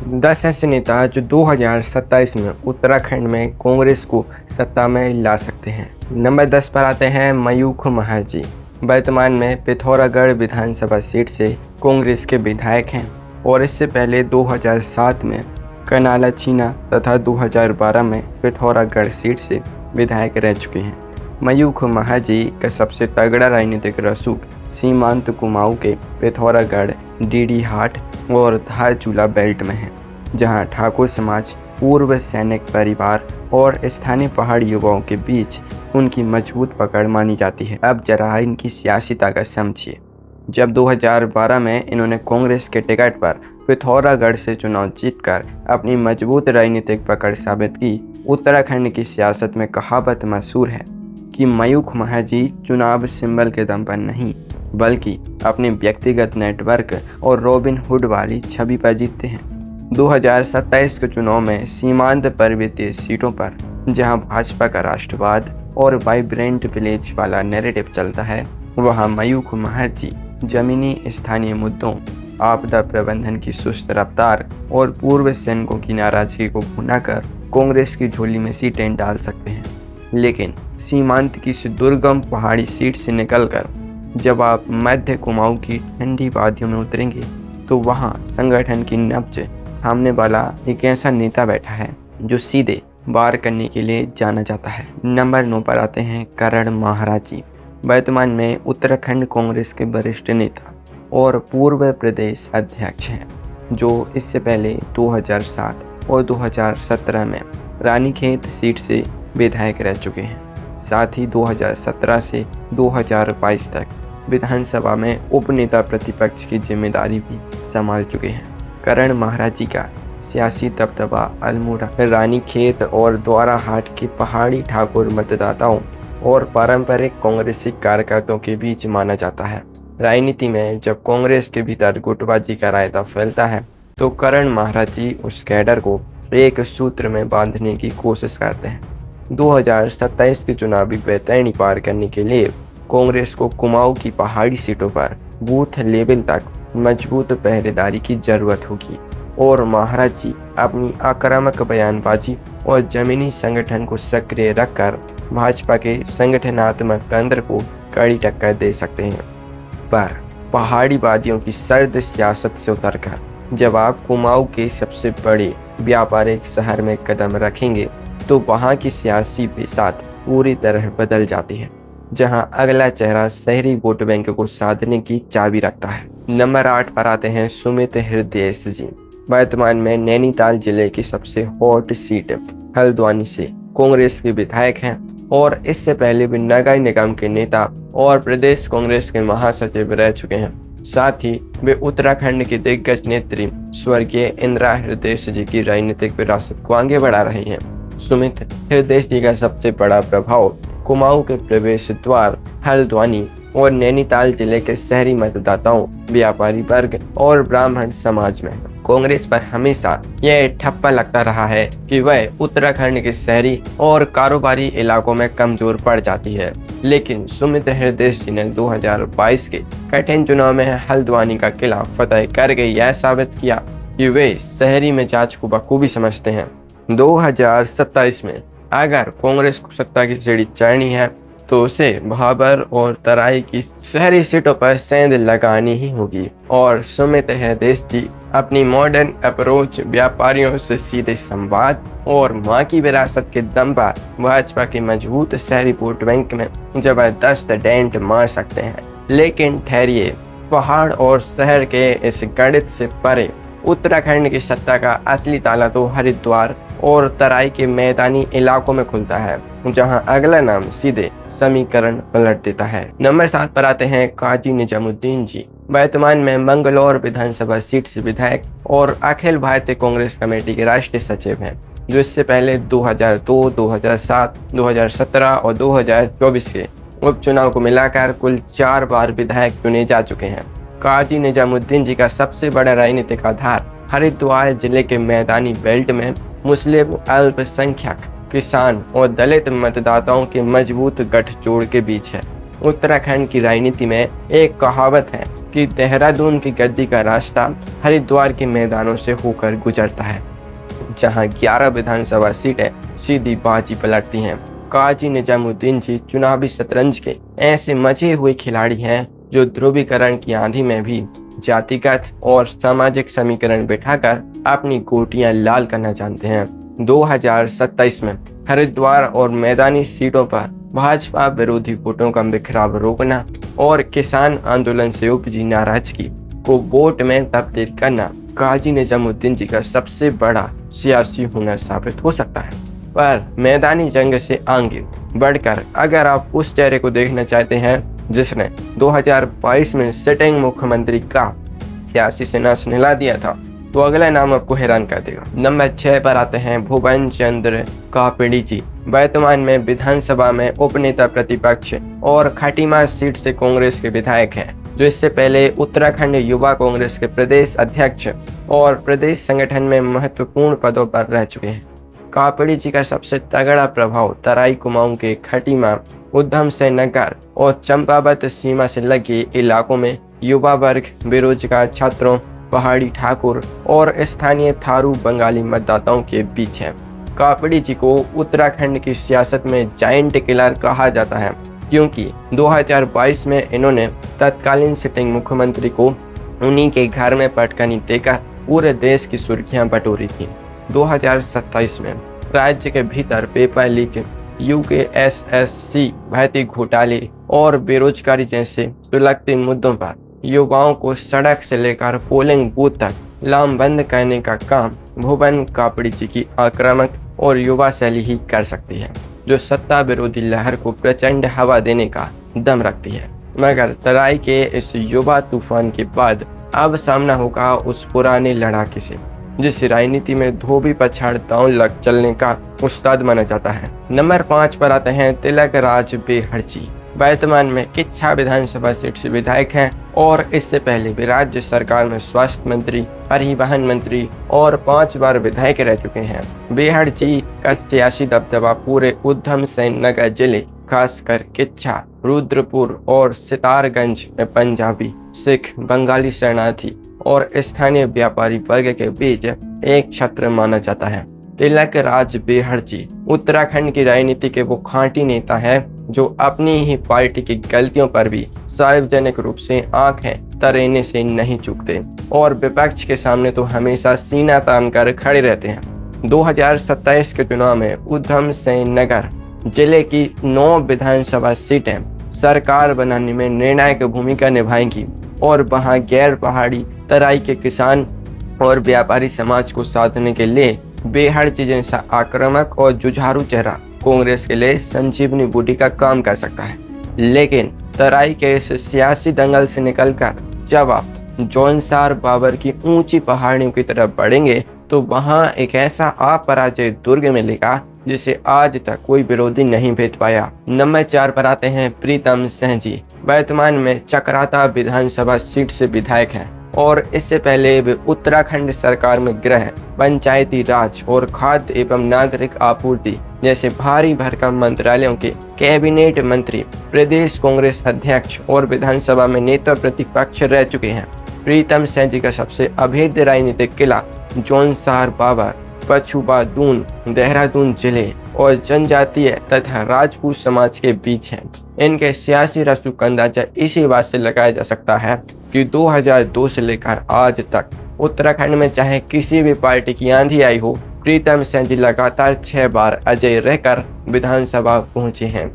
10 ऐसे नेता जो 2027 में उत्तराखंड में कांग्रेस को सत्ता में ला सकते हैं। नंबर 10 पर आते हैं मयूख महाजी। वर्तमान में पिथौरागढ़ विधानसभा सीट से कांग्रेस के विधायक हैं और इससे पहले 2007 में कनाला चीना तथा 2012 में पिथौरागढ़ सीट से विधायक रह चुके हैं। मयूख महाजी का सबसे तगड़ा राजनीतिक रसूख सीमांत कुमाऊं के पिथौरागढ़, डीडी हाट और धारचूला बेल्ट में है, जहां ठाकुर समाज, पूर्व सैनिक परिवार और स्थानीय पहाड़ी युवाओं के बीच उनकी मजबूत पकड़ मानी जाती है। अब जरा इनकी सियासी ताकत समझिए। जब 2012 में इन्होंने कांग्रेस के टिकट पर पिथौरागढ़ से चुनाव जीतकर अपनी मजबूत राजनीतिक पकड़ साबित की, उत्तराखंड की सियासत में कहावत मशहूर है कि मयूख महाजी चुनाव सिंबल के दम पर नहीं बल्कि अपने व्यक्तिगत नेटवर्क और रॉबिन हुड वाली छवि पर जीतते हैं। 2027 के चुनाव में सीमांत पर्वतीय सीटों पर जहां भाजपा का राष्ट्रवाद और वाइब्रेंट विलेज वाला नैरेटिव चलता है, वहां मयूख महाजी जमीनी स्थानीय मुद्दों, आपदा प्रबंधन की सुस्त रफ्तार और पूर्व सैनिकों की नाराजगी को भुनाकर कांग्रेस की झोली में सीटें डाल सकते हैं। लेकिन सीमांत की इस दुर्गम पहाड़ी सीट से निकलकर जब आप मध्य कुमाऊं की ठंडी वादियों में उतरेंगे तो वहां संगठन की नब्ज थामने वाला एक ऐसा नेता बैठा है जो सीधे वार करने के लिए जाना जाता है। नंबर 9 पर आते हैं करण महाराज जी। वर्तमान में उत्तराखंड कांग्रेस के वरिष्ठ नेता और पूर्व प्रदेश अध्यक्ष हैं, जो इससे पहले 2007 और 2017 में रानीखेत सीट से विधायक रह चुके हैं। साथ ही 2017 से 2022 तक विधानसभा में उपनेता प्रतिपक्ष की जिम्मेदारी भी संभाल चुके हैं। करण महाराज जी का सियासी दबदबा अल्मोड़ा, रानीखेत और द्वाराहाट के पहाड़ी ठाकुर मतदाताओं और पारंपरिक कांग्रेसी कार्यकर्ताओं के बीच माना जाता है। राजनीति में जब कांग्रेस के भीतर गुटबाजी का रायता फैलता है तो करण महाराज जी उस कैडर को एक सूत्र में बांधने की कोशिश करते हैं। 2027 के चुनावी बेतैनी पार करने के लिए कांग्रेस को कुमाऊं की पहाड़ी सीटों पर बूथ लेवल तक मजबूत पहरेदारी की जरूरत होगी और महाराज जी अपनी आक्रामक बयानबाजी और जमीनी संगठन को सक्रिय रखकर भाजपा के संगठनात्मक तंत्र को कड़ी टक्कर दे सकते हैं। पर पहाड़ी वादियों की सर्द सियासत से उतरकर जब आप कुमाऊं के सबसे बड़े व्यापारिक शहर में कदम रखेंगे तो वहां की सियासी बिसात पूरी तरह बदल जाती है, जहां अगला चेहरा शहरी वोट बैंक को साधने की चाबी रखता है। नंबर 8 पर आते हैं सुमित हृदय जी। वर्तमान में नैनीताल जिले की सबसे हॉट सीट हल्द्वानी से कांग्रेस के विधायक हैं और इससे पहले भी नगर निगम के नेता और प्रदेश कांग्रेस के महासचिव रह चुके हैं। साथ ही वे उत्तराखंड की दिग्गज नेत्री स्वर्गीय इंदिरा हृदय जी की राजनीतिक विरासत को आगे बढ़ा रही हैं। सुमित हृदय जी का सबसे बड़ा प्रभाव कुमाऊं के प्रवेश द्वार हल्द्वानी और नैनीताल जिले के शहरी मतदाताओं, व्यापारी वर्ग और ब्राह्मण समाज में कांग्रेस पर हमेशा यह ठप्पा लगता रहा है कि वह उत्तराखंड के शहरी और कारोबारी इलाकों में कमजोर पड़ जाती है। लेकिन सुमित हृदय जी ने 2022 के कठिन चुनाव में हल्द्वानी का किला फतेह करके यह साबित किया कि वे शहरी मिजाज को बखूबी समझते हैं। 2027 में अगर कांग्रेस को सत्ता की सीढ़ी चढ़नी है तो उसे भाबर और तराई की शहरी सीटों पर सेंध लगानी ही होगी और सुमित हृदय जी अपनी मॉडर्न अप्रोच, व्यापारियों से सीधे संवाद और मां की विरासत के दम पर भाजपा के मजबूत शहरी वोट बैंक में जबरदस्त डेंट मार सकते हैं। लेकिन ठहरिए, पहाड़ और शहर के इस गणित से परे उत्तराखंड की सत्ता का असली ताला तो हरिद्वार और तराई के मैदानी इलाकों में खुलता है, जहां अगला नाम सीधे समीकरण पलट देता है। नंबर 7 पर आते हैं काजी निजामुद्दीन जी। वर्तमान में मंगलौर विधानसभा सीट से विधायक और अखिल भारतीय कांग्रेस कमेटी के राष्ट्रीय सचिव हैं, जो इससे पहले 2002, 2007, 2017 और 2024 के उपचुनाव को मिलाकर कुल 4 बार विधायक चुने जा चुके हैं। काजी निजामुद्दीन जी का सबसे बड़ा राजनीतिक आधार हरिद्वार जिले के मैदानी बेल्ट में मुस्लिम अल्पसंख्यक, किसान और दलित मतदाताओं के मजबूत गठजोड़ के बीच है। उत्तराखंड की राजनीति में एक कहावत है कि देहरादून की गद्दी का रास्ता हरिद्वार के मैदानों से होकर गुजरता है, जहां 11 विधानसभा सीटें सीधी बाजी पलटती हैं। काजी निजामुद्दीन जी चुनावी शतरंज के ऐसे मचे हुए खिलाड़ी हैं जो ध्रुवीकरण की आंधी में भी जातिगत और सामाजिक समीकरण बिठाकर अपनी गोटियां लाल करना जानते हैं। 2027 में हरिद्वार और मैदानी सीटों पर भाजपा विरोधी वोटों का बिखराव रोकना और किसान आंदोलन से उपजी नाराजगी को वोट में तब्दील करना काजी निजामुद्दीन जी का सबसे बड़ा सियासी हुनर साबित हो सकता है। पर मैदानी जंग से आगे बढ़कर अगर आप उस चेहरे को देखना चाहते हैं जिसने 2022 में सिटिंग मुख्यमंत्री का सियासी सिनास हिला दिया था, तो अगला नाम आपको हैरान कर देगा। नंबर 6 पर आते हैं भुवन चंद्र कापड़ी जी। वर्तमान में विधानसभा में उपनेता प्रतिपक्ष और खटीमा सीट से कांग्रेस के विधायक हैं, जो इससे पहले उत्तराखंड युवा कांग्रेस के प्रदेश अध्यक्ष और प्रदेश संगठन में महत्वपूर्ण पदों पर रह चुके हैं। कापड़ी जी का सबसे तगड़ा प्रभाव तराई कुमाऊं के खटीमा, उधम सिंह नगर और चंपावत सीमा से लगे इलाकों में युवा वर्ग, बेरोजगार छात्रों, पहाड़ी ठाकुर और स्थानीय थारू बंगाली मतदाताओं के बीच है। कापड़ी जी को उत्तराखंड की सियासत में जायंट किलर कहा जाता है, क्योंकि 2022 में इन्होंने तत्कालीन सिटिंग मुख्यमंत्री को उन्हीं के घर में पटकनी देकर पूरे देश की सुर्खियां बटोरी थी। 2027 में राज्य के भीतर पेपर लीक, यूकेएसएससी भर्ती घोटाले और बेरोजगारी जैसे सुलगते मुद्दों पर युवाओं को सड़क से लेकर पोलिंग बूथ तक लामबंद करने का काम भुवन कापड़ी जी की आक्रामक और युवा शैली ही कर सकती है, जो सत्ता विरोधी लहर को प्रचंड हवा देने का दम रखती है। मगर तराई के इस युवा तूफान के बाद अब सामना होगा उस पुराने लड़ाके से, जिस राजनीति में धोबी पछाड़ दांव लग चलने का उस्ताद माना जाता है। नंबर 5 पर आते हैं तिलक राज बेहड़ जी। वर्तमान में किच्छा विधानसभा सीट से विधायक हैं और इससे पहले भी राज्य सरकार में स्वास्थ्य मंत्री, परिवहन मंत्री और 5 बार विधायक रह चुके हैं। बेहड़ जी का सियासी दबदबा पूरे उधम सिंह नगर जिले, खासकर किच्छा, रुद्रपुर और सितारगंज में पंजाबी, सिख, बंगाली शरणार्थी और स्थानीय व्यापारी वर्ग के बीच एक छत्र माना जाता है। तिलक राज बेहड़ जी उत्तराखंड की राजनीति के वो खांटी नेता है जो अपनी ही पार्टी की गलतियों पर भी सार्वजनिक रूप से आंखें तरेने से नहीं चूकते और विपक्ष के सामने तो हमेशा सीना तान कर खड़े रहते हैं। 2027 के चुनाव में उधम सिंह नगर जिले की 9 विधानसभा सीटें सरकार बनाने में निर्णायक भूमिका निभाएंगी और वहां गैर पहाड़ी तराई के किसान और व्यापारी समाज को साधने के लिए बेहड़ जी जैसा आक्रामक और जुझारू चेहरा कांग्रेस के लिए संजीवनी बूटी का काम कर सकता है। लेकिन तराई के इस सियासी दंगल से निकलकर जब आप जौनसार बाबर की ऊंची पहाड़ियों की तरफ बढ़ेंगे तो वहां एक ऐसा अपराजय दुर्ग मिलेगा जिसे आज तक कोई विरोधी नहीं भेज पाया। नंबर 4 पर आते हैं प्रीतम सिंह जी। वर्तमान में चक्राता विधानसभा सीट से विधायक हैं और इससे पहले वे उत्तराखंड सरकार में गृह, पंचायती राज और खाद्य एवं नागरिक आपूर्ति जैसे भारी भरकम मंत्रालयों के कैबिनेट मंत्री, प्रदेश कांग्रेस अध्यक्ष और विधानसभा में नेता प्रतिपक्ष रह चुके हैं। प्रीतम सिंह जी का सबसे अभेद्य राजनीतिक किला जौनसार बाबर, पछुआ दून, देहरादून जिले और जनजातीय तथा राजपूत समाज के बीच है। इनके सियासी रसूख का अंदाजा इसी बात से लगाया जा सकता है कि 2002 से लेकर आज तक उत्तराखंड में चाहे किसी भी पार्टी की आंधी आई हो, प्रीतम सिंह जी लगातार 6 बार अजय रहकर विधानसभा पहुंचे हैं।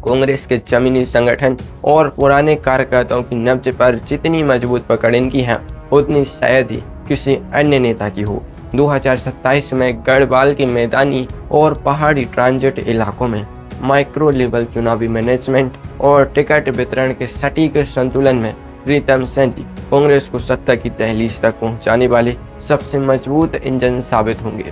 कांग्रेस के जमीनी संगठन और पुराने कार्यकर्ताओं की नब्ज पर जितनी मजबूत पकड़ इनकी है, उतनी शायद ही किसी अन्य नेता की हो। 2027 में गढ़वाल के मैदानी और पहाड़ी ट्रांजिट इलाकों में माइक्रो लेवल चुनावी मैनेजमेंट और टिकट वितरण के सटीक संतुलन में प्रीतम सिंह जी कांग्रेस को सत्ता की दहलीज तक पहुंचाने वाले सबसे मजबूत इंजन साबित होंगे।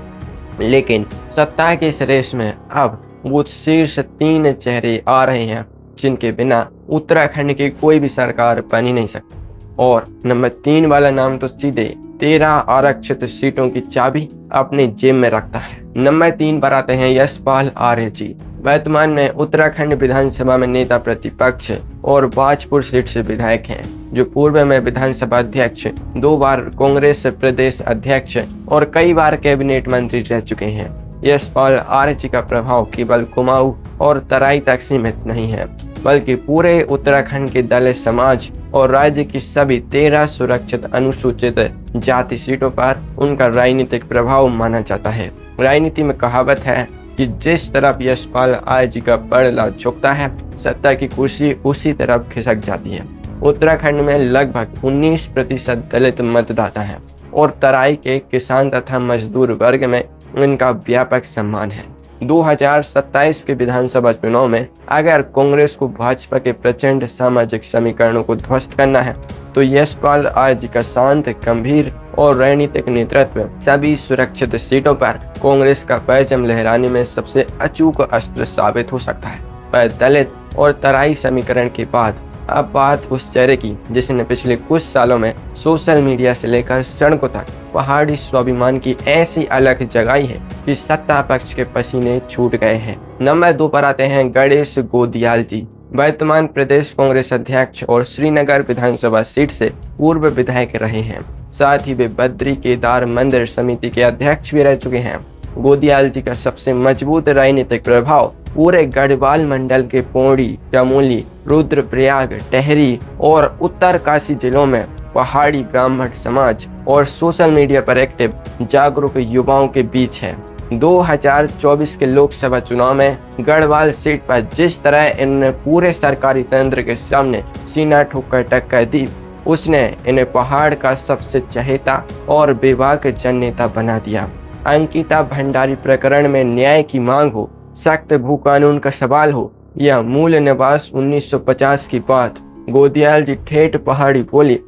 लेकिन सत्ता के इस रेस में अब वो शीर्ष 3 चेहरे आ रहे हैं जिनके बिना उत्तराखंड की कोई भी सरकार बन ही नहीं सकती। और नंबर 3 वाला नाम तो सीधे 13 आरक्षित सीटों की चाबी अपनी जेब में रखता है। नंबर 3 पर आते हैं यशपाल आर्य जी। वर्तमान में उत्तराखंड विधानसभा में नेता प्रतिपक्ष और बाजपुर सीट से विधायक हैं, जो पूर्व में विधानसभा अध्यक्ष, 2 बार कांग्रेस प्रदेश अध्यक्ष और कई बार कैबिनेट मंत्री रह चुके हैं। यशपाल आर्य जी का प्रभाव केवल कुमाऊं और तराई तक सीमित नहीं है, बल्कि पूरे उत्तराखंड के दलित समाज और राज्य की सभी 13 सुरक्षित अनुसूचित जाति सीटों पर उनका राजनीतिक प्रभाव माना जाता है। राजनीति में कहावत है कि जिस तरफ यशपाल आर्य जी का पड़ला झुकता है, सत्ता की कुर्सी उसी तरफ खिसक जाती है। उत्तराखंड में लगभग 19% दलित मतदाता हैं और तराई के किसान तथा मजदूर वर्ग में इनका व्यापक सम्मान है। 2027 के विधानसभा चुनाव में अगर कांग्रेस को भाजपा के प्रचंड सामाजिक समीकरणों को ध्वस्त करना है, तो यशपाल आर्य जी का शांत, गंभीर और रणनीतिक नेतृत्व सभी सुरक्षित सीटों पर कांग्रेस का परचम लहराने में सबसे अचूक अस्त्र साबित हो सकता है। पर दलित और तराई समीकरण के बाद अब बात उस चेहरे की जिसने पिछले कुछ सालों में सोशल मीडिया से लेकर सड़कों तक पहाड़ी स्वाभिमान की ऐसी अलग जगाई है कि सत्ता पक्ष के पसीने छूट गए हैं। नंबर 2 पर आते हैं गणेश गोदियाल जी। वर्तमान प्रदेश कांग्रेस अध्यक्ष और श्रीनगर विधानसभा सीट से पूर्व विधायक रहे हैं। साथ ही वे बद्री केदार मंदिर समिति के अध्यक्ष भी रह चुके हैं। गोदियाल जी का सबसे मजबूत राजनीतिक प्रभाव पूरे गढ़वाल मंडल के पौड़ी, चमोली, रुद्रप्रयाग, टेहरी और उत्तरकाशी जिलों में पहाड़ी ब्राह्मण समाज और सोशल मीडिया पर एक्टिव जागरूक युवाओं के बीच है। 2024 के लोकसभा चुनाव में गढ़वाल सीट पर जिस तरह इन्होंने पूरे सरकारी तंत्र के सामने सीना ठोककर टक्कर दी, उसने इन्हें पहाड़ का सबसे चहेता और बेबाक नेता बना दिया। अंकिता भंडारी प्रकरण में न्याय की मांग हो, सख्त भू कानून का सवाल हो या मूल निवास 1950 की बात, गोदियाल जी ठेठ पहाड़ी बोली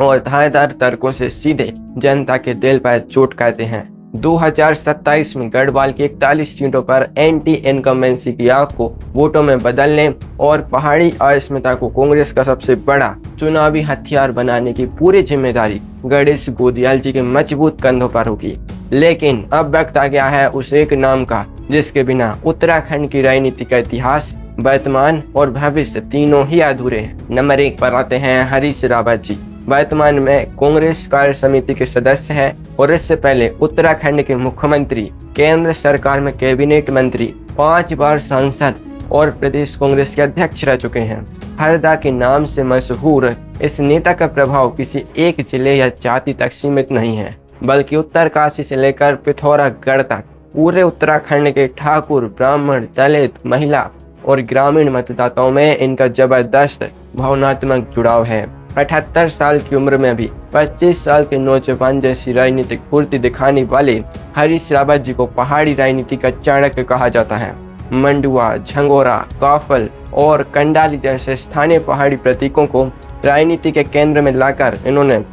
और धारदार तर्कों से सीधे जनता के दिल पर चोट करते हैं। 2027 में गढ़वाल की 41 सीटों पर एंटी इनकम्बेंसी की आग को वोटों में बदलने और पहाड़ी अस्मिता को कांग्रेस का सबसे बड़ा चुनावी हथियार बनाने की पूरी जिम्मेदारी गणेश गोदियाल जी के मजबूत कंधों पर होगी। लेकिन अब वक्त आ गया है उस एक नाम का जिसके बिना उत्तराखंड की राजनीति का इतिहास, वर्तमान और भविष्य तीनों ही अधूरे हैं। नंबर 1 पर आते हैं हरीश रावत जी। वर्तमान में कांग्रेस कार्य समिति के सदस्य हैं और इससे पहले उत्तराखंड के मुख्यमंत्री, केंद्र सरकार में कैबिनेट मंत्री, 5 बार सांसद और प्रदेश कांग्रेस के अध्यक्ष रह चुके हैं। हरदा के नाम से मशहूर इस नेता का प्रभाव किसी एक जिले या जाति तक सीमित नहीं है, बल्कि उत्तरकाशी से लेकर पिथौरागढ़ तक पूरे उत्तराखंड के ठाकुर, ब्राह्मण, दलित, महिला और ग्रामीण मतदाताओं में इनका जबरदस्त भावनात्मक जुड़ाव है। 78 साल की उम्र में भी 25 साल के नौजवान जैसी राजनीतिक फुर्ती दिखाने वाले हरीश रावत जी को पहाड़ी राजनीति का चाणक्य कहा जाता है। मंडुआ, झंगोरा, काफल और कंडाली जैसे स्थानीय पहाड़ी प्रतीकों को राजनीति के केंद्र में लाकर इन्होंने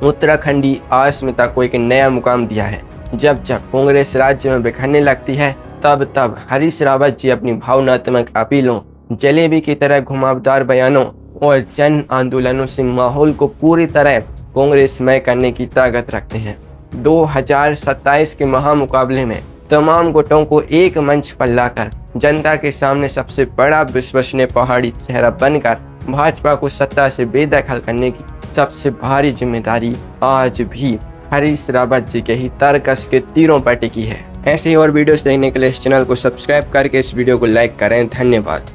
उत्तराखंडी अस्मिता को एक नया मुकाम दिया है। जब जब कांग्रेस राज्य में बिखरने लगती है, तब तब हरीश रावत जी अपनी भावनात्मक अपीलों, जलेबी की तरह घुमावदार बयानों और जन आंदोलनों से माहौल को पूरी तरह कांग्रेसमय करने की ताकत रखते हैं। 2027 के महामुकाबले में तमाम गुटों को एक मंच पर लाकर जनता के सामने सबसे बड़ा विश्वसनीय पहाड़ी चेहरा बनकर भाजपा को सत्ता से बेदखल करने की सबसे भारी जिम्मेदारी आज भी हरीश रावत जी के ही तरकस के तीरों पर टिकी है। ऐसे ही और वीडियोस देखने के लिए इस चैनल को सब्सक्राइब करके इस वीडियो को लाइक करें। धन्यवाद।